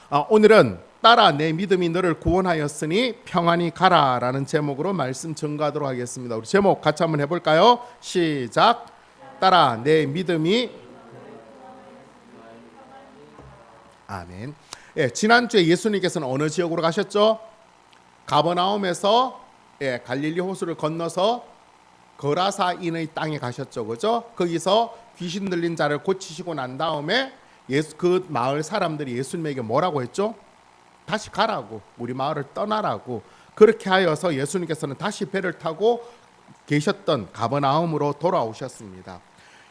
오늘은 따라 내 믿음이 너를 구원하였으니 평안히 가라라는 제목으로 말씀 전가하도록 하겠습니다. 우리 제목 같이 한번 해볼까요? 시작. 따라 내 믿음이. 아멘. 지난주에 예수님께서는 어느 지역으로 가셨죠? 가버나움에서 갈릴리 호수를 건너서 거라사인의 땅에 가셨죠, 그죠? 거기서 귀신 들린 자를 고치시고 난 다음에 그 마을 사람들이 예수님에게 뭐라고 했죠? 다시 가라고, 우리 마을을 떠나라고. 그렇게 하여서 예수님께서는 다시 배를 타고 계셨던 가버나움으로 돌아오셨습니다.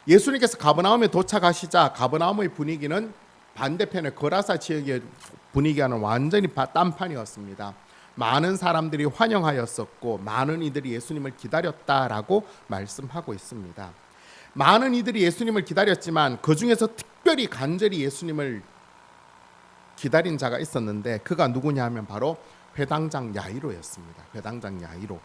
예수님께서 가버나움에 도착하시자 가버나움의 분위기는 반대편의 거라사 지역의 분위기와는 완전히 딴판이었습니다. 많은 사람들이 환영하였었고 많은 이들이 예수님을 기다렸다라고 말씀하고 있습니다. 많은 이들이 예수님을 기다렸지만 그 중에서 특별히 간절히 예수님을 기다린 자가 있었는데 그가 누구냐 하면 바로 회당장 야이로였습니다. 회당장 야이로.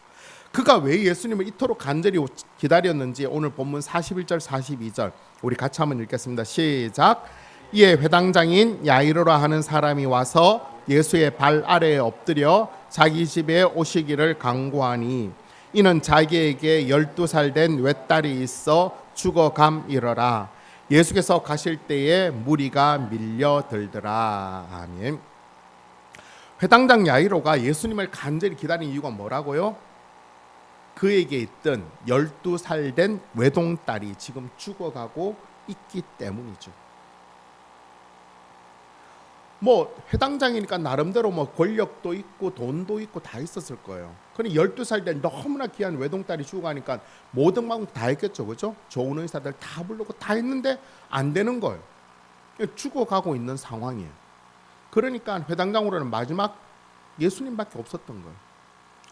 그가 왜 예수님을 이토록 간절히 기다렸는지 오늘 본문 41절 42절 우리 같이 한번 읽겠습니다. 시작. 이에 회당장인 야이로라 하는 사람이 와서 예수의 발 아래에 엎드려 자기 집에 오시기를 간구하니 이는 자기에게 12살 된 외딸이 있어 죽어감이러라. 예수께서 가실 때에 무리가 밀려들더라. 아멘. 회당장 야이로가 예수님을 간절히 기다린 이유가 뭐라고요? 그에게 있던 12살 된 외동딸이 지금 죽어가고 있기 때문이죠. 회당장이니까 나름대로 권력도 있고 돈도 있고 다 있었을 거예요. 그런데 12살 된 너무나 귀한 외동딸이 죽어가니까 모든 방법 다 했겠죠, 그죠? 좋은 의사들 다 부르고 다 했는데 안 되는 거예요. 죽어가고 있는 상황이에요. 그러니까 회당장으로는 마지막 예수님밖에 없었던 거예요.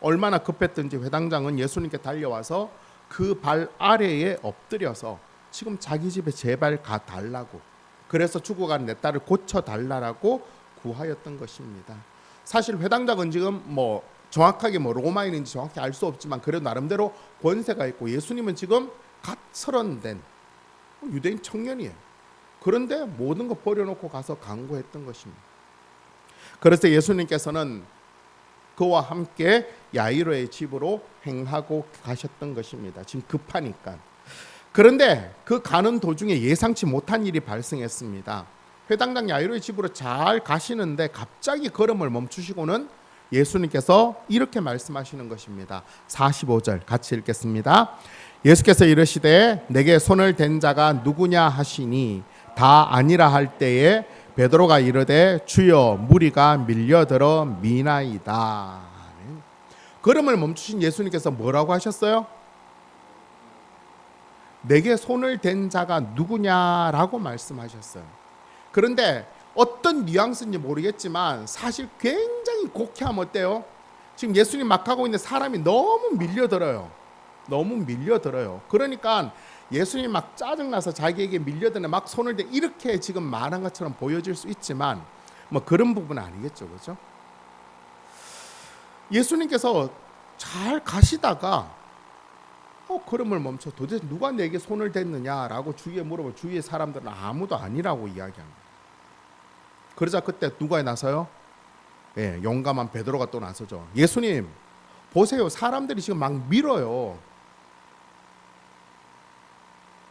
얼마나 급했든지 회당장은 예수님께 달려와서 그 발 아래에 엎드려서 지금 자기 집에 제발 가달라고, 그래서 죽어간 내 딸을 고쳐달라고 구하였던 것입니다. 사실 회당장은 지금 정확하게 로마인인지 정확히 알 수 없지만 그래도 나름대로 권세가 있고 예수님은 지금 갓 서른된 유대인 청년이에요. 그런데 모든 거 버려놓고 가서 간구했던 것입니다. 그래서 예수님께서는 그와 함께 야이로의 집으로 행하고 가셨던 것입니다. 지금 급하니까. 그런데 그 가는 도중에 예상치 못한 일이 발생했습니다. 회당장 야이로의 집으로 잘 가시는데 갑자기 걸음을 멈추시고는 예수님께서 이렇게 말씀하시는 것입니다. 45절 같이 읽겠습니다. 예수께서 이르시되 내게 손을 댄 자가 누구냐 하시니 다 아니라 할 때에 베드로가 이르되 주여 무리가 밀려들어 미나이다. 걸음을 멈추신 예수님께서 뭐라고 하셨어요? 내게 손을 댄 자가 누구냐라고 말씀하셨어요. 그런데 어떤 뉘앙스인지 모르겠지만 사실 굉장히 곡해하면 어때요? 지금 예수님 막 하고 있는 사람이 너무 밀려들어요. 그러니까 예수님 막 짜증나서 자기에게 밀려드는 막 손을 대 이렇게 지금 말한 것처럼 보여질 수 있지만 그런 부분은 아니겠죠, 그렇죠? 예수님께서 잘 가시다가 걸음을 멈춰 도대체 누가 내게 손을 댔느냐라고 주위에 물어보면 주위의 사람들은 아무도 아니라고 이야기합니다. 그러자 그때 누가 나서요? 용감한 베드로가 또 나서죠. 예수님 보세요, 사람들이 지금 막 밀어요.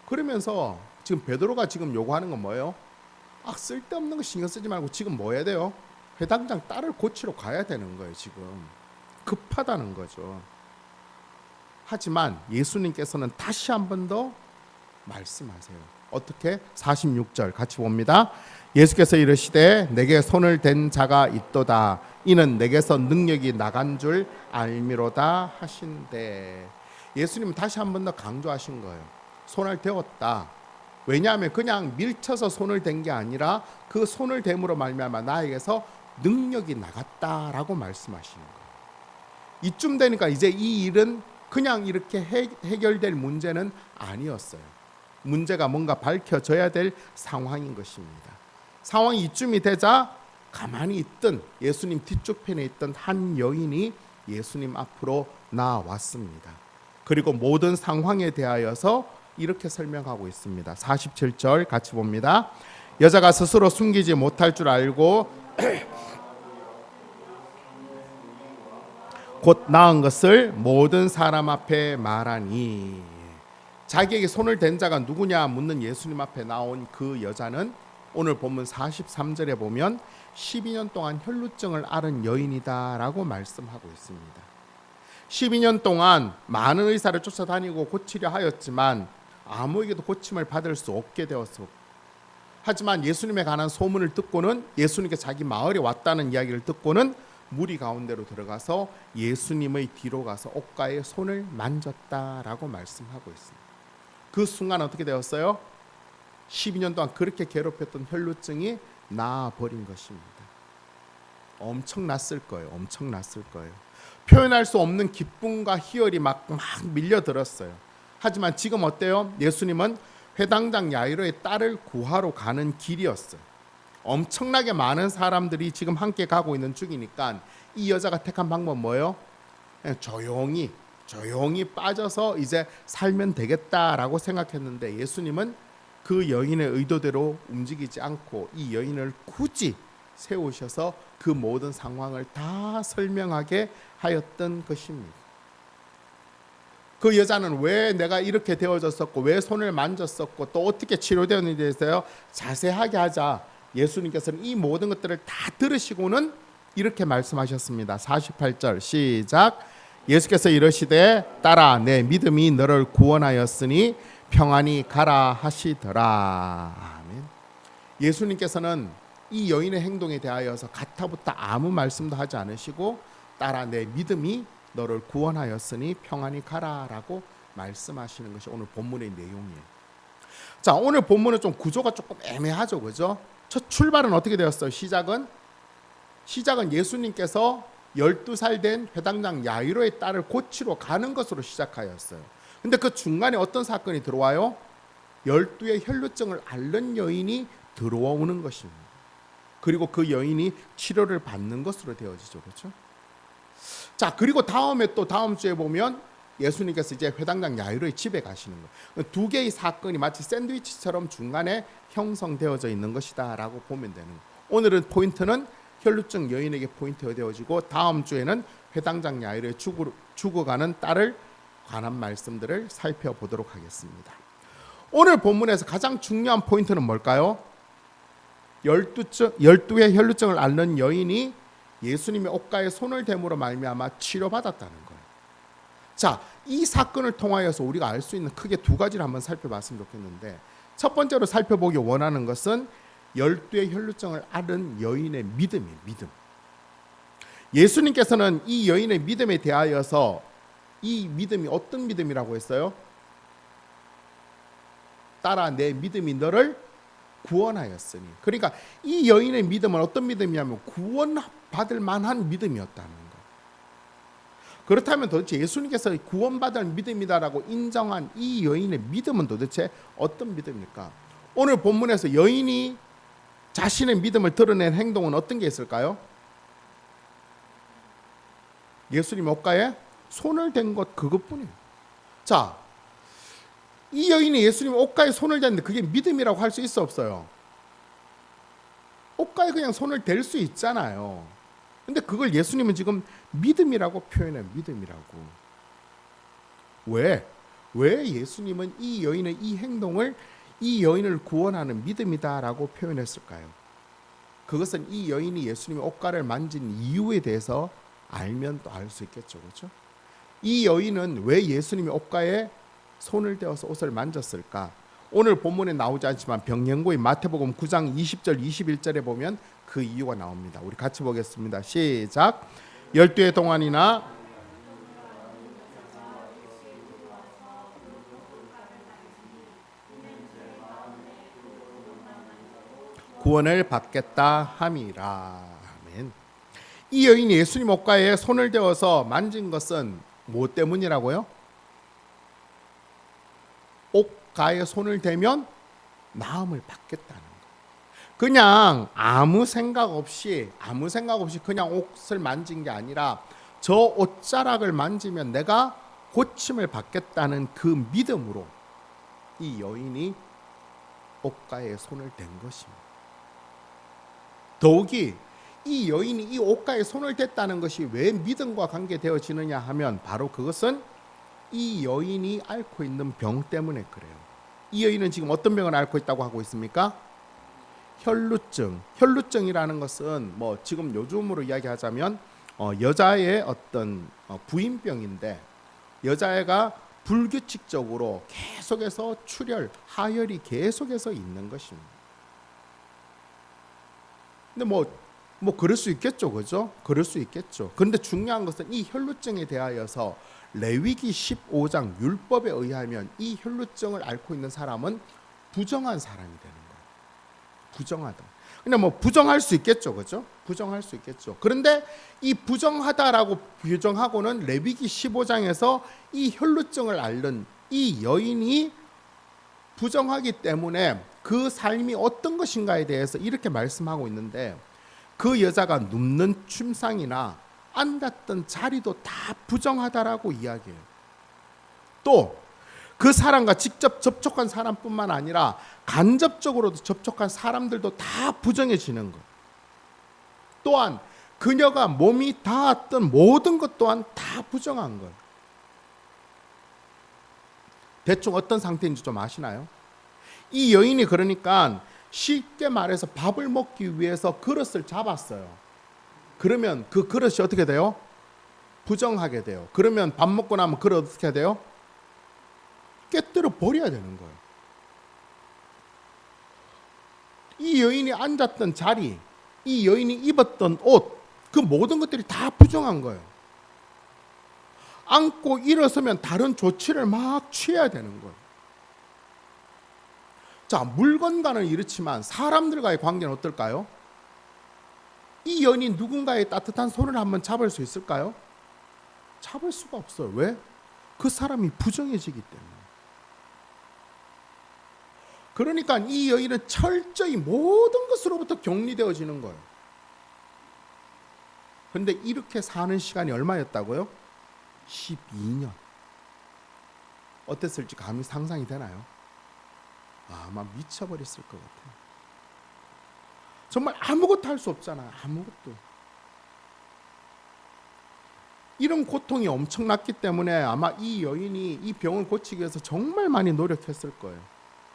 그러면서 지금 베드로가 지금 요구하는 건 뭐예요? 쓸데없는 거 신경 쓰지 말고 지금 뭐 해야 돼요? 회당장 딸을 고치러 가야 되는 거예요. 지금 급하다는 거죠. 하지만 예수님께서는 다시 한 번 더 말씀하세요. 어떻게? 46절 같이 봅니다. 예수께서 이르시되 내게 손을 댄 자가 있도다. 이는 내게서 능력이 나간 줄 알미로다 하신대. 예수님은 다시 한 번 더 강조하신 거예요. 손을 대었다. 왜냐하면 그냥 밀쳐서 손을 댄 게 아니라 그 손을 댐으로 말미암아 나에게서 능력이 나갔다라고 말씀하시는 거예요. 이쯤 되니까 이제 이 일은 그냥 이렇게 해결될 문제는 아니었어요. 문제가 뭔가 밝혀져야 될 상황인 것입니다. 상황이 이쯤이 되자 가만히 있던 예수님 뒤쪽 편에 있던 한 여인이 예수님 앞으로 나왔습니다. 그리고 모든 상황에 대하여서 이렇게 설명하고 있습니다. 47절 같이 봅니다. 여자가 스스로 숨기지 못할 줄 알고 곧 나은 것을 모든 사람 앞에 말하니. 자기에게 손을 댄 자가 누구냐 묻는 예수님 앞에 나온 그 여자는 오늘 본문 43절에 보면 12년 동안 혈루증을 앓은 여인이다라고 말씀하고 있습니다. 12년 동안 많은 의사를 쫓아다니고 고치려 하였지만 아무에게도 고침을 받을 수 없게 되었어. 하지만 예수님에 관한 소문을 듣고는, 예수님께 자기 마을에 왔다는 이야기를 듣고는 무리 가운데로 들어가서 예수님의 뒤로 가서 옷가에 손을 만졌다라고 말씀하고 있습니다. 그 순간 어떻게 되었어요? 12년 동안 그렇게 괴롭혔던 혈루증이 나아버린 것입니다. 엄청났을 거예요. 엄청났을 거예요. 표현할 수 없는 기쁨과 희열이 막 밀려들었어요. 하지만 지금 어때요? 예수님은 회당장 야이로의 딸을 구하러 가는 길이었어요. 엄청나게 많은 사람들이 지금 함께 가고 있는 중이니까 이 여자가 택한 방법은 뭐예요? 조용히 빠져서 이제 살면 되겠다라고 생각했는데 예수님은 그 여인의 의도대로 움직이지 않고 이 여인을 굳이 세우셔서 그 모든 상황을 다 설명하게 하였던 것입니다. 그 여자는 왜 내가 이렇게 되어졌었고 왜 손을 만졌었고 또 어떻게 치료되었는지에 대해서 자세하게 하자 예수님께서는 이 모든 것들을 다 들으시고는 이렇게 말씀하셨습니다. 48절 시작. 예수께서 이르시되 딸아 내 믿음이 너를 구원하였으니 평안히 가라 하시더라. 아멘. 예수님께서는 이 여인의 행동에 대하여서 가타부타 아무 말씀도 하지 않으시고 딸아 내 믿음이 너를 구원하였으니 평안히 가라라고 말씀하시는 것이 오늘 본문의 내용이에요. 자, 오늘 본문은 좀 구조가 조금 애매하죠, 그죠? 첫 출발은 어떻게 되었어요? 시작은 예수님께서 12살 된 회당장 야이로의 딸을 고치러 가는 것으로 시작하였어요. 근데 그 중간에 어떤 사건이 들어와요? 12의 혈루증을 앓는 여인이 들어오는 것입니다. 그리고 그 여인이 치료를 받는 것으로 되어지죠, 그렇죠? 자, 그리고 다음에 또 다음 주에 보면 예수님께서 이제 회당장 야이로의 집에 가시는 거예요. 두 개의 사건이 마치 샌드위치처럼 중간에 형성되어져 있는 것이다라고 보면 되는 거예요. 오늘은 포인트는 혈루증 여인에게 포인트가 되어지고 다음 주에는 회당장 야이로의 죽어가는 딸을 관한 말씀들을 살펴보도록 하겠습니다. 오늘 본문에서 가장 중요한 포인트는 뭘까요? 12의 혈루증을 앓는 여인이 예수님의 옷가에 손을 댐으로 말미암아 치료받았다는 거예요. 자, 이 사건을 통하여서 우리가 알 수 있는 크게 두 가지를 한번 살펴봤으면 좋겠는데 첫 번째로 살펴보기 원하는 것은 12의 혈루증을 앓은 여인의 믿음이에요. 믿음. 예수님께서는 이 여인의 믿음에 대하여서 이 믿음이 어떤 믿음이라고 했어요? 딸아 내 믿음이 너를 구원하였으니. 그러니까 이 여인의 믿음은 어떤 믿음이냐면 구원받을 만한 믿음이었다는 거. 그렇다면 도대체 예수님께서 구원받을 믿음이다라고 인정한 이 여인의 믿음은 도대체 어떤 믿음입니까? 오늘 본문에서 여인이 자신의 믿음을 드러낸 행동은 어떤 게 있을까요? 예수님 옷가에 손을 댄 것 그것뿐이에요. 자, 이 여인이 예수님 옷가에 손을 댔는데 그게 믿음이라고 할 수 있어 없어요? 옷가에 그냥 손을 댈 수 있잖아요. 근데 그걸 예수님은 지금 믿음이라고 표현해요. 믿음이라고. 왜 예수님은 이 여인의 이 행동을 이 여인을 구원하는 믿음이다라고 표현했을까요? 그것은 이 여인이 예수님의 옷가를 만진 이유에 대해서 알면 또 알 수 있겠죠. 그렇죠? 이 여인은 왜 예수님의 옷가에 손을 대어서 옷을 만졌을까? 오늘 본문에 나오지 않지만 병행고인 마태복음 9장 20절 21절에 보면 그 이유가 나옵니다. 우리 같이 보겠습니다. 시작. 12의 동안이나 구원을 받겠다 함이라. 아멘. 이 여인이 예수님 옷가에 손을 대어서 만진 것은 뭐 때문이라고요? 옷가에 손을 대면 나음을 받겠다는 거. 그냥 아무 생각 없이 그냥 옷을 만진 게 아니라 저 옷자락을 만지면 내가 고침을 받겠다는 그 믿음으로 이 여인이 옷가에 손을 댄 것입니다. 더욱이 이 여인이 이 옷가에 손을 댔다는 것이 왜 믿음과 관계되어지느냐 하면 바로 그것은 이 여인이 앓고 있는 병 때문에 그래요. 이 여인은 지금 어떤 병을 앓고 있다고 하고 있습니까? 혈루증. 혈루증이라는 것은 뭐 지금 요즘으로 이야기하자면 여자의 어떤 부인병인데, 여자애가 불규칙적으로 계속해서 출혈, 하혈이 계속해서 있는 것입니다. 근데 뭐 그럴 수 있겠죠, 그죠? 그럴 수 있겠죠. 그런데 중요한 것은 이 혈루증에 대하여서 레위기 15장 율법에 의하면 이 혈루증을 앓고 있는 사람은 부정한 사람이 되는 거예요. 부정하다. 그냥 뭐 부정할 수 있겠죠, 그죠? 부정할 수 있겠죠. 그런데 이 부정하다라고 규정하고는 레위기 15장에서 이 혈루증을 앓는 이 여인이 부정하기 때문에 그 삶이 어떤 것인가에 대해서 이렇게 말씀하고 있는데, 그 여자가 눕는 침상이나 앉았던 자리도 다 부정하다라고 이야기해요. 또 그 사람과 직접 접촉한 사람뿐만 아니라 간접적으로도 접촉한 사람들도 다 부정해지는 것. 또한 그녀가 몸이 닿았던 모든 것 또한 다 부정한 것. 대충 어떤 상태인지 좀 아시나요? 이 여인이 그러니까 쉽게 말해서 밥을 먹기 위해서 그릇을 잡았어요. 그러면 그 그릇이 어떻게 돼요? 부정하게 돼요. 그러면 밥 먹고 나면 그릇 어떻게 돼요? 깨뜨려 버려야 되는 거예요. 이 여인이 앉았던 자리, 이 여인이 입었던 옷, 그 모든 것들이 다 부정한 거예요. 앉고 일어서면 다른 조치를 막 취해야 되는 거예요. 자, 물건과는 이렇지만 사람들과의 관계는 어떨까요? 이 여인이 누군가의 따뜻한 손을 한번 잡을 수 있을까요? 잡을 수가 없어요. 왜? 그 사람이 부정해지기 때문에. 그러니까 이 여인은 철저히 모든 것으로부터 격리되어지는 거예요. 그런데 이렇게 사는 시간이 얼마였다고요? 12년. 어땠을지 감히 상상이 되나요? 아마 미쳐버렸을 것 같아요. 정말 아무것도 할 수 없잖아요. 아무것도. 이런 고통이 엄청났기 때문에 아마 이 여인이 이 병을 고치기 위해서 정말 많이 노력했을 거예요.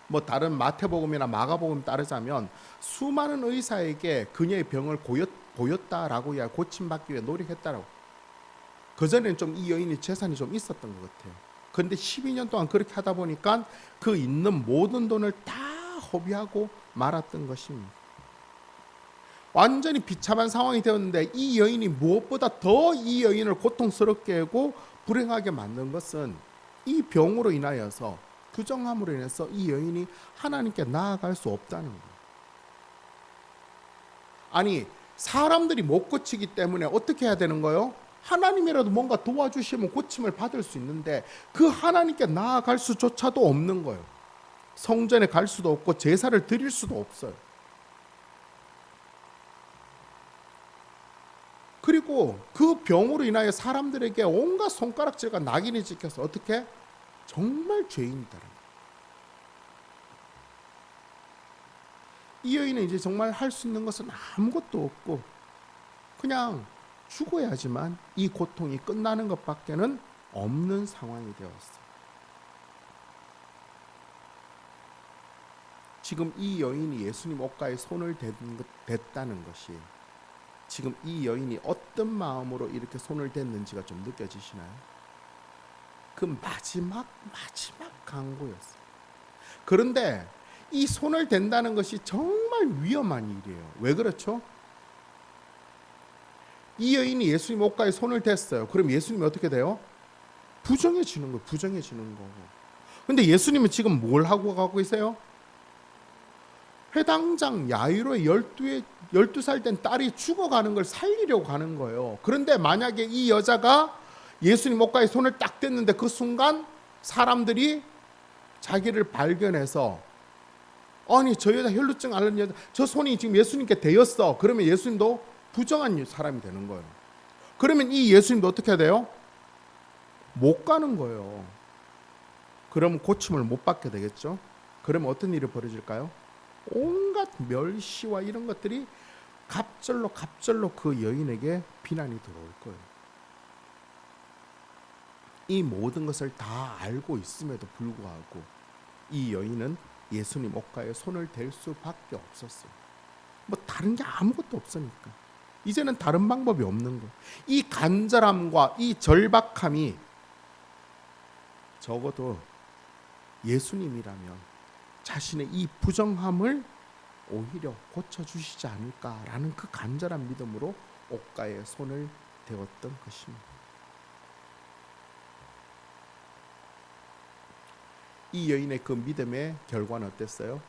뭐 다른 마태복음이나 마가복음 따르자면 수많은 의사에게 그녀의 병을 보였다라고 해야 고침받기 위해 노력했다라고. 그전에는 좀 이 여인이 재산이 좀 있었던 것 같아요. 그런데 12년 동안 그렇게 하다 보니까 그 있는 모든 돈을 다 허비하고 말았던 것입니다. 완전히 비참한 상황이 되었는데, 이 여인이 무엇보다 더 이 여인을 고통스럽게 하고 불행하게 만든 것은 이 병으로 인하여서, 부정함으로 인해서 이 여인이 하나님께 나아갈 수 없다는 거예요. 아니, 사람들이 못 고치기 때문에 어떻게 해야 되는 거예요? 하나님이라도 뭔가 도와주시면 고침을 받을 수 있는데 그 하나님께 나아갈 수조차도 없는 거예요. 성전에 갈 수도 없고 제사를 드릴 수도 없어요. 그리고 그 병으로 인하여 사람들에게 온갖 손가락질과 낙인이 찍혀서 어떻게? 정말 죄인이다. 이 여인은 이제 정말 할 수 있는 것은 아무것도 없고 그냥 죽어야지만 이 고통이 끝나는 것밖에는 없는 상황이 되었어요. 지금 이 여인이 예수님 옷가에 손을 댔다는 것이 지금 이 여인이 어떤 마음으로 이렇게 손을 댔는지가 좀 느껴지시나요? 그 마지막 강구였어요. 그런데 이 손을 댄다는 것이 정말 위험한 일이에요. 왜 그렇죠? 이 여인이 예수님 옷가에 손을 댔어요. 그럼 예수님이 어떻게 돼요? 부정해지는 거예요. 부정해지는 거고. 근데 예수님은 지금 뭘 하고 가고 계세요? 회당장 야이로의 12살 된 딸이 죽어가는 걸 살리려고 가는 거예요. 그런데 만약에 이 여자가 예수님 옷가에 손을 딱 댔는데 그 순간 사람들이 자기를 발견해서 아니 저 여자 혈루증 앓는 여자 저 손이 지금 예수님께 대었어. 그러면 예수님도 부정한 사람이 되는 거예요. 그러면 이 예수님도 어떻게 해야 돼요? 못 가는 거예요. 그러면 고침을 못 받게 되겠죠. 그러면 어떤 일이 벌어질까요? 온갖 멸시와 이런 것들이 갑절로 그 여인에게 비난이 들어올 거예요. 이 모든 것을 다 알고 있음에도 불구하고 이 여인은 예수님 옷가에 손을 댈 수밖에 없었어요. 뭐 다른 게 아무것도 없으니까. 이제는 다른 방법이 없는 거예요. 이 간절함과 이 절박함이 적어도 예수님이라면 자신의 이 부정함을 오히려 고쳐주시지 않을까라는 그 간절한 믿음으로 옷가에 손을 대었던 것입니다. 이 여인의 그 믿음의 결과는 어땠어요?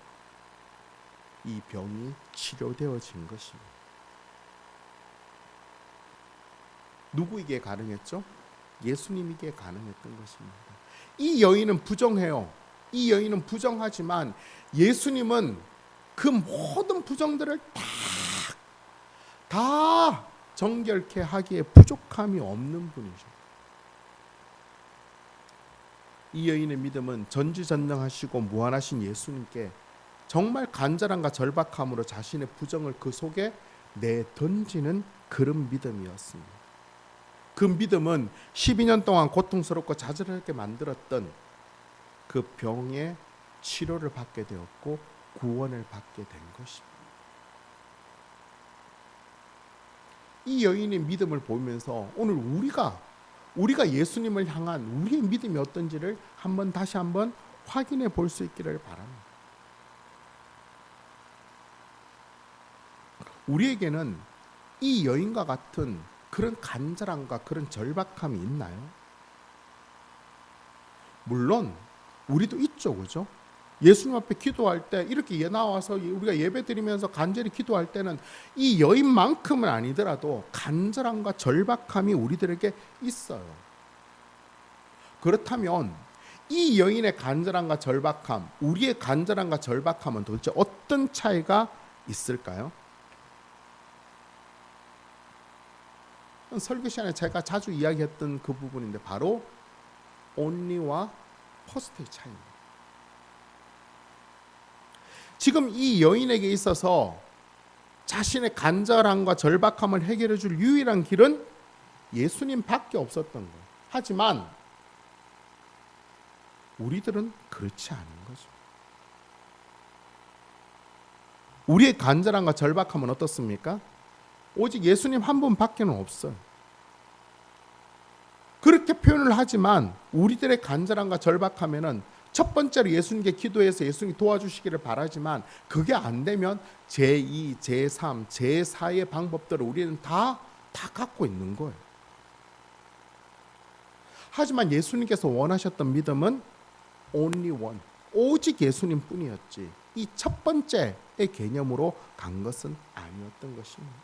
이 병이 치료되어진 것입니다. 누구에게 가능했죠? 예수님에게 가능했던 것입니다. 이 여인은 부정해요. 이 여인은 부정하지만 예수님은 그 모든 부정들을 다 정결케 하기에 부족함이 없는 분이죠. 이 여인의 믿음은 전지전능하시고 무한하신 예수님께 정말 간절함과 절박함으로 자신의 부정을 그 속에 내던지는 그런 믿음이었습니다. 그 믿음은 12년 동안 고통스럽고 좌절하게 만들었던 그 병의 치료를 받게 되었고 구원을 받게 된 것입니다. 이 여인의 믿음을 보면서 오늘 우리가 예수님을 향한 우리의 믿음이 어떤지를 다시 한번 확인해 볼 수 있기를 바랍니다. 우리에게는 이 여인과 같은 그런 간절함과 그런 절박함이 있나요? 물론 우리도 있죠, 그죠? 예수님 앞에 기도할 때 이렇게 나와서 우리가 예배 드리면서 간절히 기도할 때는 이 여인만큼은 아니더라도 간절함과 절박함이 우리들에게 있어요. 그렇다면 이 여인의 간절함과 절박함, 우리의 간절함과 절박함은 도대체 어떤 차이가 있을까요? 설교 시간에 제가 자주 이야기했던 그 부분인데 바로 only와 first의 차이입니다. 지금 이 여인에게 있어서 자신의 간절함과 절박함을 해결해 줄 유일한 길은 예수님밖에 없었던 거예요. 하지만 우리들은 그렇지 않은 거죠. 우리의 간절함과 절박함은 어떻습니까? 오직 예수님 한 분밖에는 없어요. 그렇게 표현을 하지만 우리들의 간절함과 절박함에는 첫 번째로 예수님께 기도해서 예수님이 도와주시기를 바라지만 그게 안 되면 제2, 제3, 제4의 방법들을 우리는 다 갖고 있는 거예요. 하지만 예수님께서 원하셨던 믿음은 only one, 오직 예수님 뿐이었지 이 첫 번째의 개념으로 간 것은 아니었던 것입니다.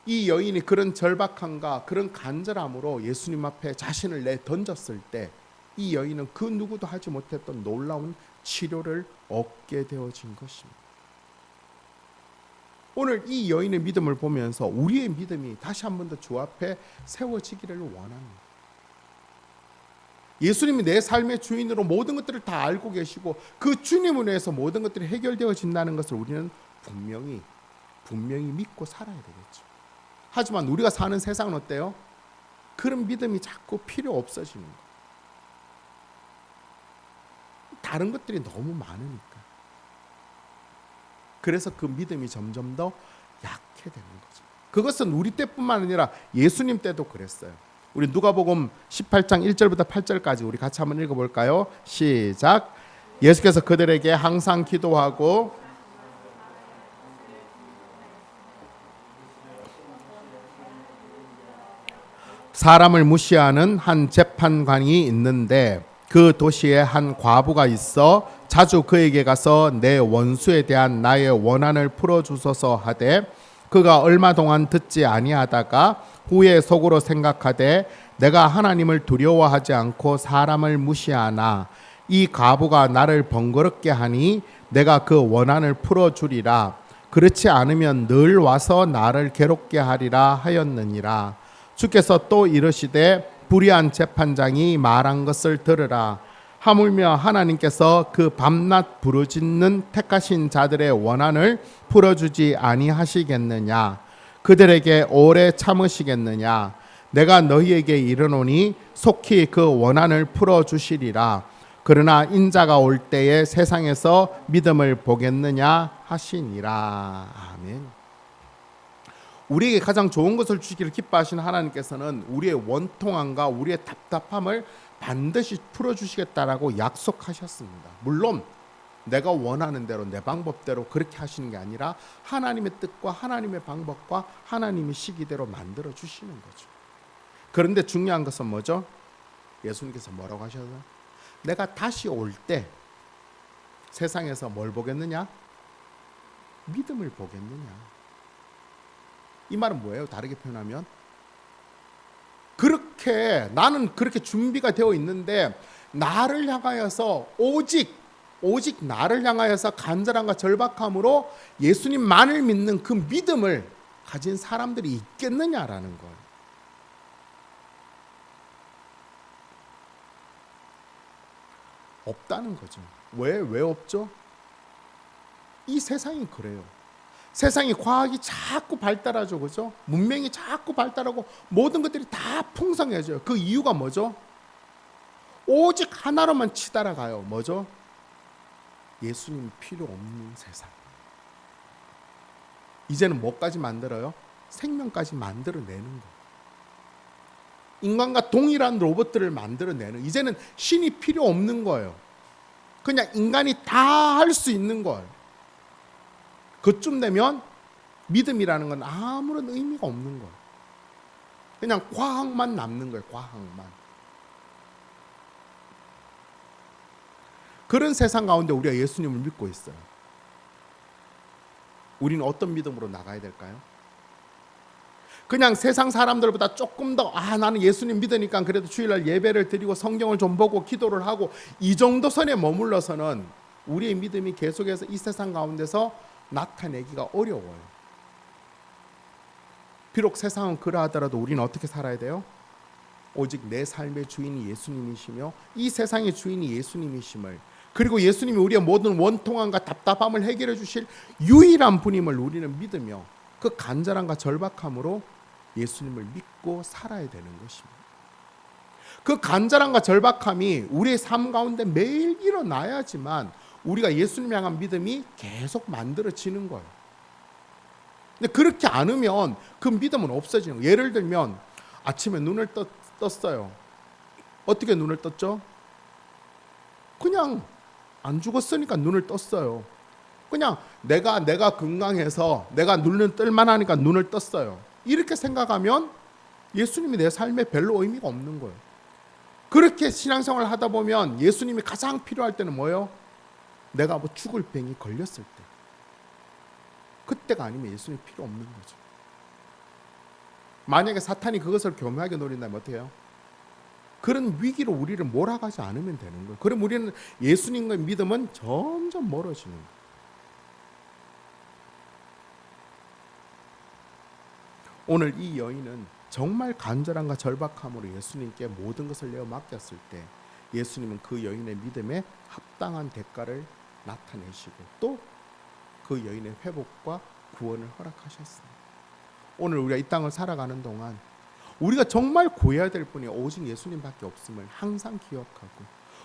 이 여인이 그런 절박함과 그런 간절함으로 예수님 앞에 자신을 내던졌을 때 이 여인은 그 누구도 하지 못했던 놀라운 치료를 얻게 되어진 것입니다. 오늘 이 여인의 믿음을 보면서 우리의 믿음이 다시 한 번 더 주 앞에 세워지기를 원합니다. 예수님이 내 삶의 주인으로 모든 것들을 다 알고 계시고 그 주님을 위해서 모든 것들이 해결되어진다는 것을 우리는 분명히 믿고 살아야 되겠죠. 하지만 우리가 사는 세상은 어때요? 그런 믿음이 자꾸 필요 없어지는 거예요. 다른 것들이 너무 많으니까. 그래서 그 믿음이 점점 더 약해 되는 거죠. 그것은 우리 때뿐만 아니라 예수님 때도 그랬어요. 우리 누가복음 18장 1절부터 8절까지 우리 같이 한번 읽어볼까요? 시작. 예수께서 그들에게 항상 기도하고 사람을 무시하는 한 재판관이 있는데 그 도시에 한 과부가 있어 자주 그에게 가서 내 원수에 대한 나의 원한을 풀어주소서 하되 그가 얼마 동안 듣지 아니하다가 후에 속으로 생각하되 내가 하나님을 두려워하지 않고 사람을 무시하나 이 과부가 나를 번거롭게 하니 내가 그 원한을 풀어주리라. 그렇지 않으면 늘 와서 나를 괴롭게 하리라 하였느니라. 주께서 또 이르시되 불의한 재판장이 말한 것을 들으라. 하물며 하나님께서 그 밤낮 부르짖는 택하신 자들의 원한을 풀어주지 아니하시겠느냐? 그들에게 오래 참으시겠느냐? 내가 너희에게 이르노니 속히 그 원한을 풀어주시리라. 그러나 인자가 올 때에 세상에서 믿음을 보겠느냐 하시니라. 아멘. 우리에게 가장 좋은 것을 주시기를 기뻐하시는 하나님께서는 우리의 원통함과 우리의 답답함을 반드시 풀어주시겠다라고 약속하셨습니다. 물론 내가 원하는 대로 내 방법대로 그렇게 하시는 게 아니라 하나님의 뜻과 하나님의 방법과 하나님의 시기대로 만들어 주시는 거죠. 그런데 중요한 것은 뭐죠? 예수님께서 뭐라고 하셨어요? 내가 다시 올 때 세상에서 뭘 보겠느냐? 믿음을 보겠느냐? 이 말은 뭐예요? 다르게 표현하면 그렇게 나는 그렇게 준비가 되어 있는데 나를 향하여서 오직 나를 향하여서 간절함과 절박함으로 예수님만을 믿는 그 믿음을 가진 사람들이 있겠느냐라는 거예요. 없다는 거죠. 왜 없죠? 이 세상이 그래요. 세상이 과학이 자꾸 발달하죠. 그죠? 문명이 자꾸 발달하고 모든 것들이 다 풍성해져요. 그 이유가 뭐죠? 오직 하나로만 치달아가요. 뭐죠? 예수님 필요 없는 세상. 이제는 뭐까지 만들어요? 생명까지 만들어내는 거. 인간과 동일한 로봇들을 만들어내는, 이제는 신이 필요 없는 거예요. 그냥 인간이 다 할 수 있는 거예요. 그쯤 되면 믿음이라는 건 아무런 의미가 없는 거예요. 그냥 과학만 남는 거예요. 과학만. 그런 세상 가운데 우리가 예수님을 믿고 있어요. 우리는 어떤 믿음으로 나가야 될까요? 그냥 세상 사람들보다 조금 더 나는 예수님 믿으니까 그래도 주일날 예배를 드리고 성경을 좀 보고 기도를 하고 이 정도 선에 머물러서는 우리의 믿음이 계속해서 이 세상 가운데서 나타내기가 어려워요. 비록 세상은 그러하더라도 우리는 어떻게 살아야 돼요? 오직 내 삶의 주인이 예수님이시며 이 세상의 주인이 예수님이심을, 그리고 예수님이 우리의 모든 원통함과 답답함을 해결해 주실 유일한 분임을 우리는 믿으며 그 간절함과 절박함으로 예수님을 믿고 살아야 되는 것입니다. 그 간절함과 절박함이 우리의 삶 가운데 매일 일어나야지만 우리가 예수님 향한 믿음이 계속 만들어지는 거예요. 근데 그렇게 않으면 그 믿음은 없어지는 거예요. 예를 들면 아침에 눈을 떴어요. 어떻게 눈을 떴죠? 그냥 안 죽었으니까 눈을 떴어요. 그냥 내가 건강해서 내가 눈을 뜰만 하니까 눈을 떴어요. 이렇게 생각하면 예수님이 내 삶에 별로 의미가 없는 거예요. 그렇게 신앙생활을 하다 보면 예수님이 가장 필요할 때는 뭐예요? 내가 뭐 죽을 병이 걸렸을 때. 그때가 아니면 예수님이 필요 없는 거죠. 만약에 사탄이 그것을 교묘하게 노린다면 어떻게 해요? 그런 위기로 우리를 몰아가지 않으면 되는 거예요. 그럼 우리는 예수님과의 믿음은 점점 멀어지는 거예요. 오늘 이 여인은 정말 간절함과 절박함으로 예수님께 모든 것을 내어 맡겼을 때 예수님은 그 여인의 믿음에 합당한 대가를 나타내시고 또 그 여인의 회복과 구원을 허락하셨습니다. 오늘 우리가 이 땅을 살아가는 동안 우리가 정말 구해야 될 분이 오직 예수님밖에 없음을 항상 기억하고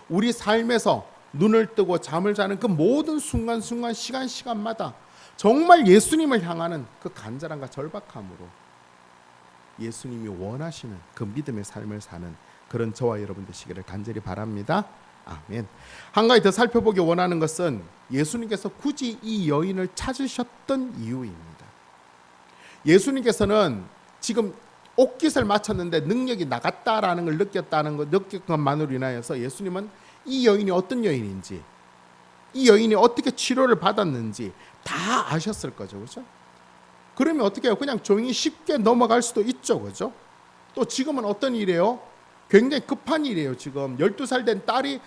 우리 삶에서 눈을 뜨고 잠을 자는 그 모든 순간순간 시간마다 정말 예수님을 향하는 그 간절함과 절박함으로 예수님이 원하시는 그 믿음의 삶을 사는 그런 저와 여러분 되시기를 간절히 바랍니다. 아멘. 한 가지 더 살펴보기 원하는 것은 예수님께서 굳이 이 여인을 찾으셨던 이유입니다. 예수님께서는 지금 옥깃을 맞췄는데 능력이 나갔다라는 걸 느꼈다는 것만으로 인하여서 예수님은 이 여인이 어떤 여인인지, 이 여인이 어떻게 치료를 받았는지 다 아셨을 거죠, 그렇죠? 그러면 어떻게 해요? 그냥 조용히 쉽게 넘어갈 수도 있죠, 그렇죠? 또 지금은 어떤 일이에요? 굉장히 급한 일이에요. 지금 12살 된 딸이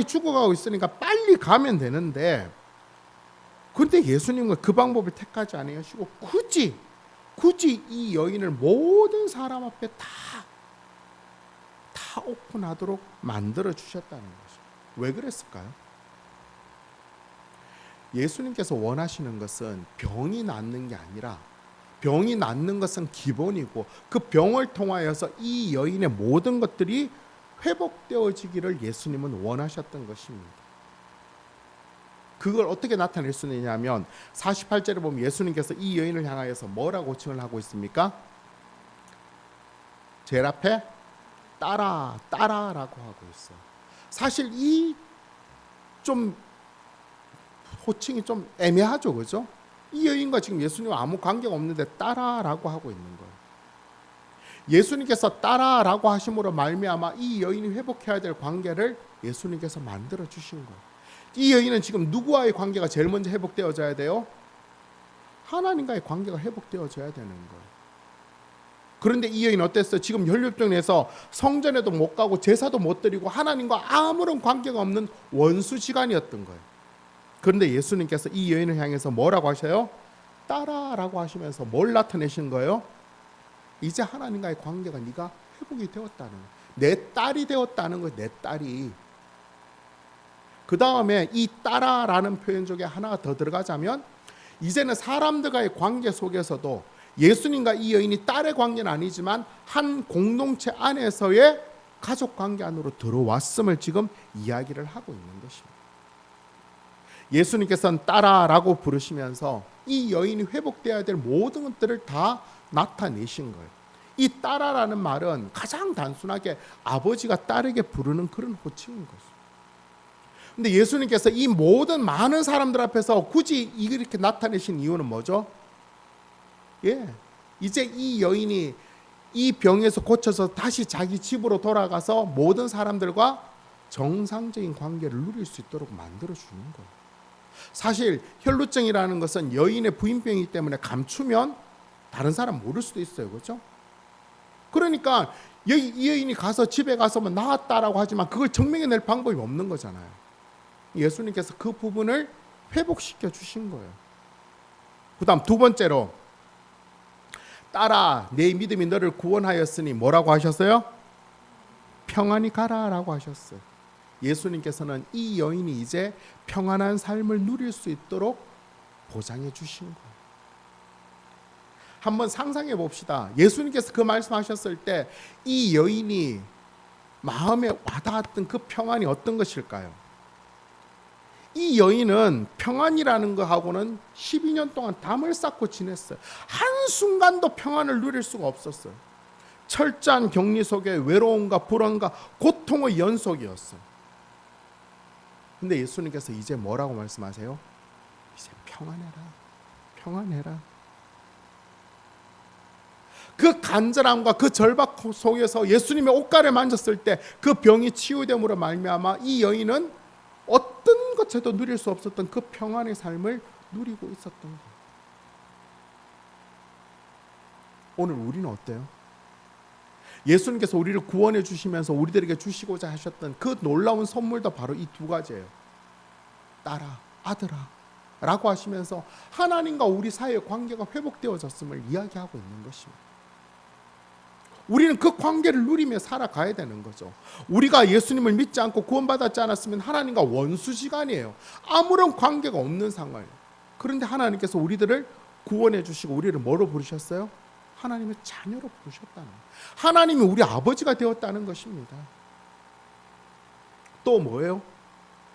죽어가고 있으니까 빨리 가면 되는데, 그런데 예수님은 그 방법을 택하지 않으시고 굳이 이 여인을 모든 사람 앞에 다 오픈하도록 만들어 주셨다는 거죠. 왜 그랬을까요? 예수님께서 원하시는 것은 병이 낫는 게 아니라, 병이 낫는 것은 기본이고 그 병을 통하여서 이 여인의 모든 것들이 회복되어지기를 예수님은 원하셨던 것입니다. 그걸 어떻게 나타낼 수 있냐면 48절에 보면 예수님께서 이 여인을 향하여서 뭐라고 호칭을 하고 있습니까? 제일 앞에 따라라고 하고 있어요. 사실 이 좀 호칭이 좀 애매하죠, 그죠? 이 여인과 지금 예수님 아무 관계가 없는데 따라라고 하고 있는 거예요. 예수님께서 따라라고 하심으로 말미암아 이 여인이 회복해야 될 관계를 예수님께서 만들어 주신 거예요. 이 여인은 지금 누구와의 관계가 제일 먼저 회복되어져야 돼요? 하나님과의 관계가 회복되어져야 되는 거예요. 그런데 이 여인 어땠어요? 지금 혈류병에서 성전에도 못 가고 제사도 못 드리고 하나님과 아무런 관계가 없는 원수지간이었던 거예요. 그런데 예수님께서 이 여인을 향해서 뭐라고 하셔요? 따라라고 하시면서 뭘 나타내신 거예요? 이제 하나님과의 관계가 네가 회복이 되었다는 거예요. 내 딸이 되었다는 거예요. 내 딸이. 그 다음에 이 따라라는 표현 중에 하나가 더 들어가자면 이제는 사람들과의 관계 속에서도 예수님과 이 여인이 딸의 관계는 아니지만 한 공동체 안에서의 가족 관계 안으로 들어왔음을 지금 이야기를 하고 있는 것입니다. 예수님께서는 따라라고 부르시면서 이 여인이 회복되어야 될 모든 것들을 다 나타내신 거예요. 이 따라라는 말은 가장 단순하게 아버지가 딸에게 부르는 그런 호칭인 거죠. 근데 예수님께서 이 모든 많은 사람들 앞에서 굳이 이렇게 나타내신 이유는 뭐죠? 이제 이 여인이 이 병에서 고쳐서 다시 자기 집으로 돌아가서 모든 사람들과 정상적인 관계를 누릴 수 있도록 만들어 주는 거예요. 사실 혈루증이라는 것은 여인의 부인병이기 때문에 감추면 다른 사람 모를 수도 있어요, 그렇죠? 그러니까 이 여인이 가서 집에 가서 나았다라고 하지만 그걸 증명해낼 방법이 없는 거잖아요. 예수님께서 그 부분을 회복시켜 주신 거예요. 그다음 두 번째로 따라 내 믿음이 너를 구원하였으니 뭐라고 하셨어요? 평안히 가라라고 하셨어요. 예수님께서는 이 여인이 이제 평안한 삶을 누릴 수 있도록 보장해 주신 거예요. 한번 상상해 봅시다. 예수님께서 그 말씀하셨을 때 이 여인이 마음에 와닿았던 그 평안이 어떤 것일까요? 이 여인은 평안이라는 거하고는 12년 동안 담을 쌓고 지냈어요. 한순간도 평안을 누릴 수가 없었어요. 철저한 격리 속에 외로움과 불안과 고통의 연속이었어요. 근데 예수님께서 이제 뭐라고 말씀하세요? 이제 평안해라. 평안해라. 그 간절함과 그 절박 속에서 예수님의 옷가를 만졌을 때 그 병이 치유됨으로 말미암아 이 여인은 어떤 것에도 누릴 수 없었던 그 평안의 삶을 누리고 있었던 거예요. 오늘 우리는 어때요? 예수님께서 우리를 구원해 주시면서 우리들에게 주시고자 하셨던 그 놀라운 선물도 바로 이 두 가지예요. 딸아, 아들아 라고 하시면서 하나님과 우리 사이의 관계가 회복되어졌음을 이야기하고 있는 것입니다. 우리는 그 관계를 누리며 살아가야 되는 거죠. 우리가 예수님을 믿지 않고 구원받았지 않았으면 하나님과 원수지간이에요. 아무런 관계가 없는 상황이에요. 그런데 하나님께서 우리들을 구원해 주시고 우리를 뭐로 부르셨어요? 하나님의 자녀로 부르셨다는 거예요. 하나님이 우리 아버지가 되었다는 것입니다. 또 뭐예요?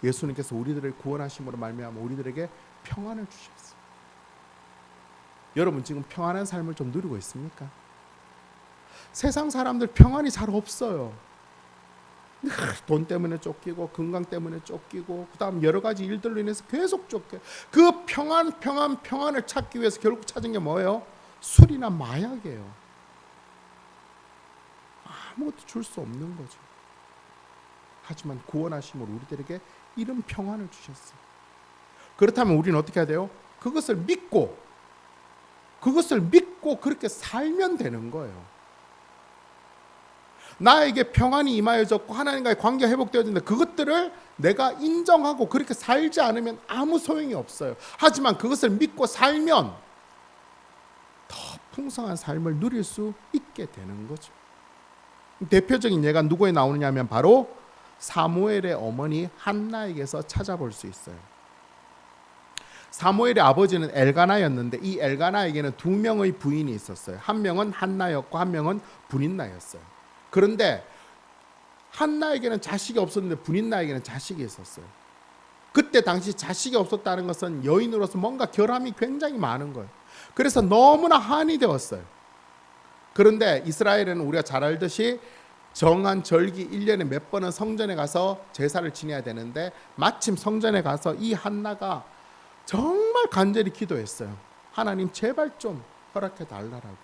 예수님께서 우리들을 구원하심으로 말미암아 우리들에게 평안을 주셨어요. 여러분 지금 평안한 삶을 좀 누리고 있습니까? 세상 사람들 평안이 잘 없어요. 돈 때문에 쫓기고 건강 때문에 쫓기고 그다음 여러 가지 일들로 인해서 계속 쫓겨. 그 평안을 찾기 위해서 결국 찾은 게 뭐예요? 술이나 마약이에요. 아무것도 줄 수 없는 거죠. 하지만 구원하심으로 우리들에게 이런 평안을 주셨어요. 그렇다면 우리는 어떻게 해야 돼요? 그것을 믿고 그렇게 살면 되는 거예요. 나에게 평안이 임하여졌고 하나님과의 관계가 회복되어진다. 그것들을 내가 인정하고 그렇게 살지 않으면 아무 소용이 없어요. 하지만 그것을 믿고 살면 더 풍성한 삶을 누릴 수 있게 되는 거죠. 대표적인 예가 누구에 나오느냐 하면 바로 사무엘의 어머니 한나에게서 찾아볼 수 있어요. 사무엘의 아버지는 엘가나였는데 이 엘가나에게는 두 명의 부인이 있었어요. 한 명은 한나였고 한 명은 분인나였어요. 그런데 한나에게는 자식이 없었는데 분인나에게는 자식이 있었어요. 그때 당시 자식이 없었다는 것은 여인으로서 뭔가 결함이 굉장히 많은 거예요. 그래서 너무나 한이 되었어요. 그런데 이스라엘은 우리가 잘 알듯이 정한 절기 1년에 몇 번은 성전에 가서 제사를 지내야 되는데 마침 성전에 가서 이 한나가 정말 간절히 기도했어요. 하나님 제발 좀 허락해 달라라고.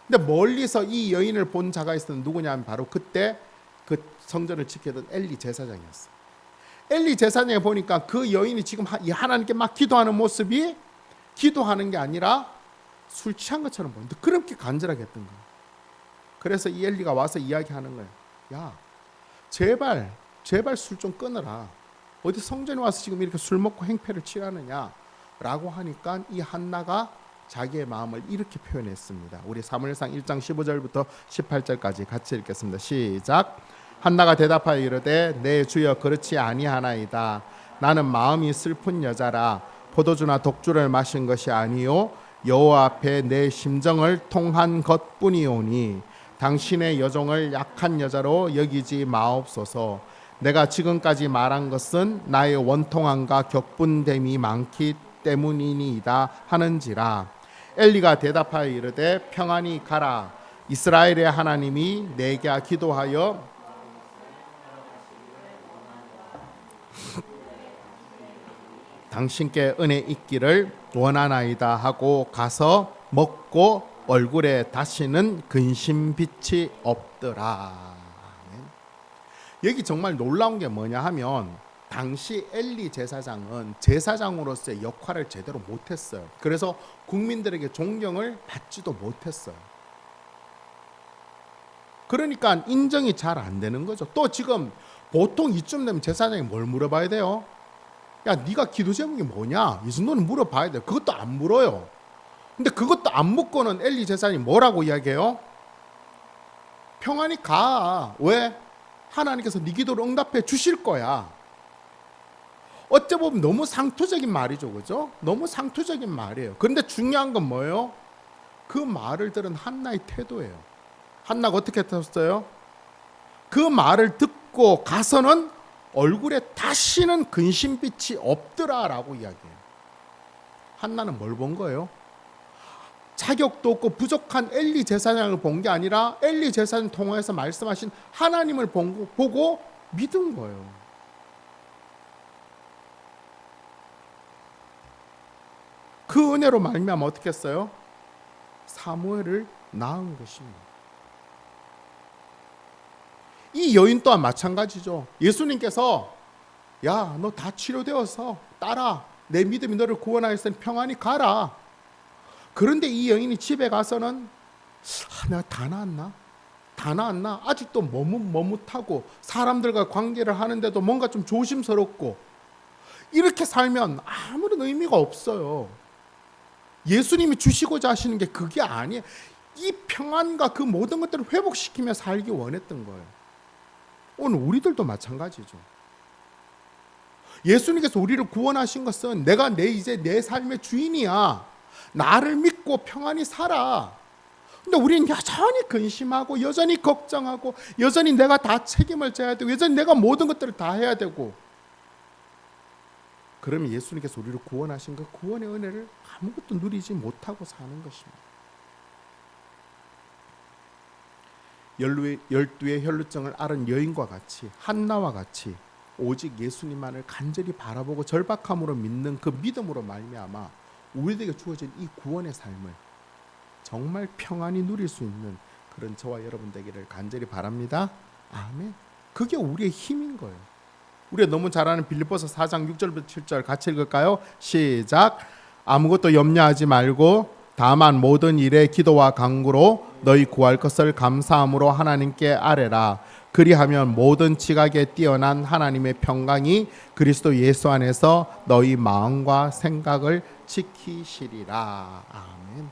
근데 멀리서 이 여인을 본 자가 있었는데 누구냐면 바로 그때 그 성전을 지키던 엘리 제사장이었어요. 엘리 제사장에 보니까 그 여인이 지금 이 하나님께 막 기도하는 모습이 기도하는 게 아니라 술 취한 것처럼 보이는데 그렇게 간절하게 했던 거예요. 그래서 이 엘리가 와서 이야기하는 거예요. 야, 제발 술 좀 끊어라. 어디 성전에 와서 지금 이렇게 술 먹고 행패를 취하느냐 라고 하니까 이 한나가 자기의 마음을 이렇게 표현했습니다. 우리 사무엘상 1장 15절부터 18절까지 같이 읽겠습니다. 시작. 한나가 대답하여 이르되 내 주여 그렇지 아니하나이다. 나는 마음이 슬픈 여자라. 포도주나 독주를 마신 것이 아니요 여호와 앞에 내 심정을 통한 것뿐이오니 당신의 여종을 약한 여자로 여기지 마옵소서. 내가 지금까지 말한 것은 나의 원통함과 격분됨이 많기 때문이니이다 하는지라. 엘리가 대답하여 이르되 평안히 가라. 이스라엘의 하나님이 내게 기도하여 당신께 은혜 있기를 원하나이다 하고 가서 먹고 얼굴에 다시는 근심빛이 없더라. 여기 정말 놀라운 게 뭐냐 하면 당시 엘리 제사장은 제사장으로서의 역할을 제대로 못했어요. 그래서 국민들에게 존경을 받지도 못했어요. 그러니까 인정이 잘 안 되는 거죠. 또 지금 보통 이쯤 되면 제사장이 뭘 물어봐야 돼요? 야, 네가 기도 제목이 뭐냐? 이 정도는 물어봐야 돼요. 그것도 안 물어요. 근데 그것도 안 묻고는 엘리 제사장이 뭐라고 이야기해요? 평안히 가. 왜? 하나님께서 네 기도를 응답해 주실 거야. 어째 보면 너무 상투적인 말이죠, 그죠? 너무 상투적인 말이에요. 그런데 중요한 건 뭐예요? 그 말을 들은 한나의 태도예요. 한나가 어떻게 했어요? 그 말을 듣고 가서는 얼굴에 다시는 근심빛이 없더라라고 이야기해요. 한나는 뭘 본 거예요? 자격도 없고 부족한 엘리 제사장을 본 게 아니라 엘리 제사장 통해서 말씀하신 하나님을 보고 믿은 거예요. 그 은혜로 말미암아 어떻게 했어요? 사무엘을 낳은 것입니다. 이 여인 또한 마찬가지죠. 예수님께서 야, 너 다 치료되어서 딸아, 내 믿음이 너를 구원하였으니 평안히 가라. 그런데 이 여인이 집에 가서는 내가 다 나았나? 아직도 머뭇머뭇하고 사람들과 관계를 하는데도 뭔가 좀 조심스럽고 이렇게 살면 아무런 의미가 없어요. 예수님이 주시고자 하시는 게 그게 아니에요. 이 평안과 그 모든 것들을 회복시키며 살기 원했던 거예요. 오늘 우리들도 마찬가지죠. 예수님께서 우리를 구원하신 것은 내가 이제 내 삶의 주인이야. 나를 믿고 평안히 살아. 근데 우리는 여전히 근심하고 여전히 걱정하고 여전히 내가 다 책임을 져야 되고 여전히 내가 모든 것들을 다 해야 되고 그러면 예수님께서 우리를 구원하신 그 구원의 은혜를 아무것도 누리지 못하고 사는 것입니다. 열두의 혈루증을 앓은 여인과 같이 한나와 같이 오직 예수님만을 간절히 바라보고 절박함으로 믿는 그 믿음으로 말미암아 우리에게 주어진 이 구원의 삶을 정말 평안히 누릴 수 있는 그런 저와 여러분 되기를 간절히 바랍니다. 아멘. 그게 우리의 힘인 거예요. 우리가 너무 잘 아는 빌립보서 4장 6절부터 7절 같이 읽을까요? 시작. 아무것도 염려하지 말고 다만 모든 일에 기도와 간구로 너희 구할 것을 감사함으로 하나님께 아뢰라. 그리하면 모든 지각에 뛰어난 하나님의 평강이 그리스도 예수 안에서 너희 마음과 생각을 지키시리라. 아멘.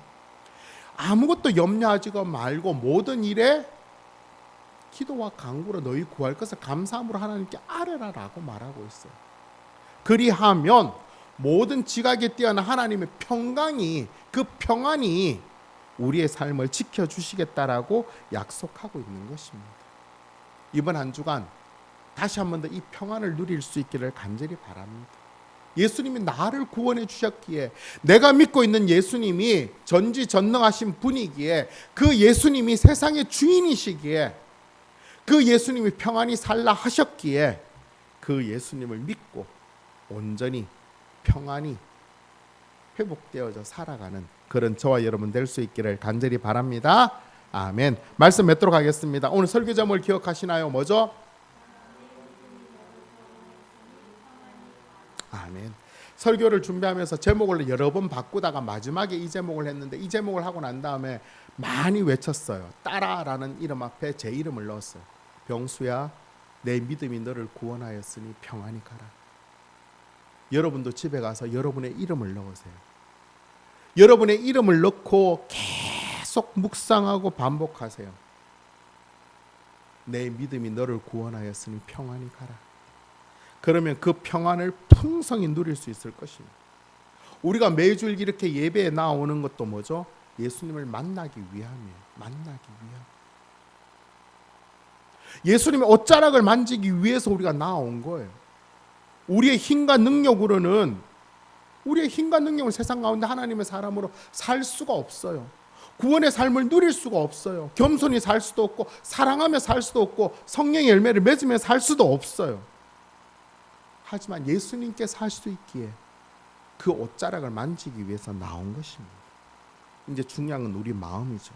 아무것도 염려하지 말고 모든 일에 기도와 간구로 너희 구할 것을 감사함으로 하나님께 아뢰라라고 말하고 있어요. 그리하면 모든 지각에 뛰어난 하나님의 평강이, 그 평안이 우리의 삶을 지켜주시겠다라고 약속하고 있는 것입니다. 이번 한 주간 다시 한 번 더 이 평안을 누릴 수 있기를 간절히 바랍니다. 예수님이 나를 구원해 주셨기에, 내가 믿고 있는 예수님이 전지전능하신 분이기에, 그 예수님이 세상의 주인이시기에, 그 예수님이 평안히 살라 하셨기에 그 예수님을 믿고 온전히 평안히 회복되어져 살아가는 그런 저와 여러분 될 수 있기를 간절히 바랍니다. 아멘. 말씀 맺도록 하겠습니다. 오늘 설교 제목을 기억하시나요? 뭐죠? 아멘. 설교를 준비하면서 제목을 여러 번 바꾸다가 마지막에 이 제목을 했는데, 이 제목을 하고 난 다음에 많이 외쳤어요. 따라라는 이름 앞에 제 이름을 넣었어요. 병수야, 내 믿음이 너를 구원하였으니 평안히 가라. 여러분도 집에 가서 여러분의 이름을 넣으세요. 여러분의 이름을 넣고 계속 묵상하고 반복하세요. 내 믿음이 너를 구원하였으니 평안히 가라. 그러면 그 평안을 풍성히 누릴 수 있을 것입니다. 우리가 매주 이렇게 예배에 나오는 것도 뭐죠? 예수님을 만나기 위함이에요. 만나기 위함. 예수님의 옷자락을 만지기 위해서 우리가 나온 거예요. 우리의 힘과 능력으로는, 우리의 힘과 능력은 세상 가운데 하나님의 사람으로 살 수가 없어요. 구원의 삶을 누릴 수가 없어요. 겸손히 살 수도 없고, 사랑하며 살 수도 없고, 성령의 열매를 맺으며 살 수도 없어요. 하지만 예수님께서 할 수 있기에 그 옷자락을 만지기 위해서 나온 것입니다. 이제 중요한 건 우리 마음이죠.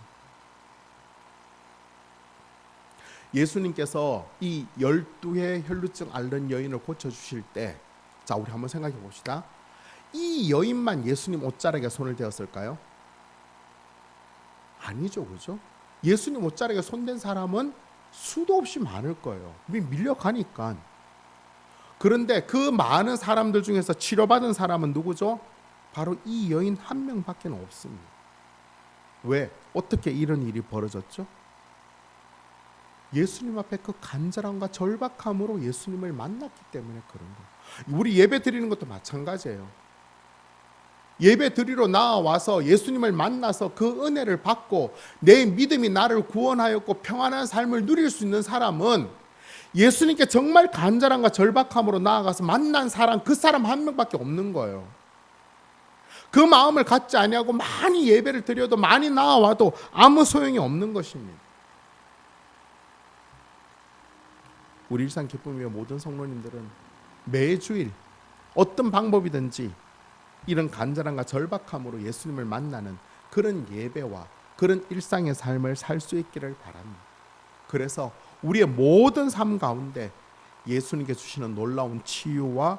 예수님께서 이 12의 혈루증 앓는 여인을 고쳐주실 때, 자, 우리 한번 생각해 봅시다. 이 여인만 예수님 옷자락에 손을 대었을까요? 아니죠, 그죠? 예수님 옷자락에 손댄 사람은 수도 없이 많을 거예요. 밀려가니까. 그런데 그 많은 사람들 중에서 치료받은 사람은 누구죠? 바로 이 여인 한 명밖에 없습니다. 왜? 어떻게 이런 일이 벌어졌죠? 예수님 앞에 그 간절함과 절박함으로 예수님을 만났기 때문에 그런 거예요. 우리 예배 드리는 것도 마찬가지예요. 예배 드리러 나와서 예수님을 만나서 그 은혜를 받고 내 믿음이 나를 구원하였고 평안한 삶을 누릴 수 있는 사람은 예수님께 정말 간절함과 절박함으로 나아가서 만난 사람, 그 사람 한 명밖에 없는 거예요. 그 마음을 갖지 아니하고 많이 예배를 드려도, 많이 나와도 아무 소용이 없는 것입니다. 우리 일상 기쁨이며 모든 성도님들은 매주일 어떤 방법이든지 이런 간절함과 절박함으로 예수님을 만나는 그런 예배와 그런 일상의 삶을 살 수 있기를 바랍니다. 그래서 우리의 모든 삶 가운데 예수님께 주시는 놀라운 치유와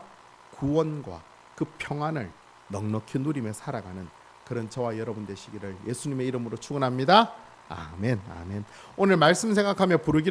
구원과 그 평안을 넉넉히 누리며 살아가는 그런 저와 여러분 되시기를 예수님의 이름으로 축원합니다. 아멘, 아멘. 오늘 말씀 생각하며 부르기를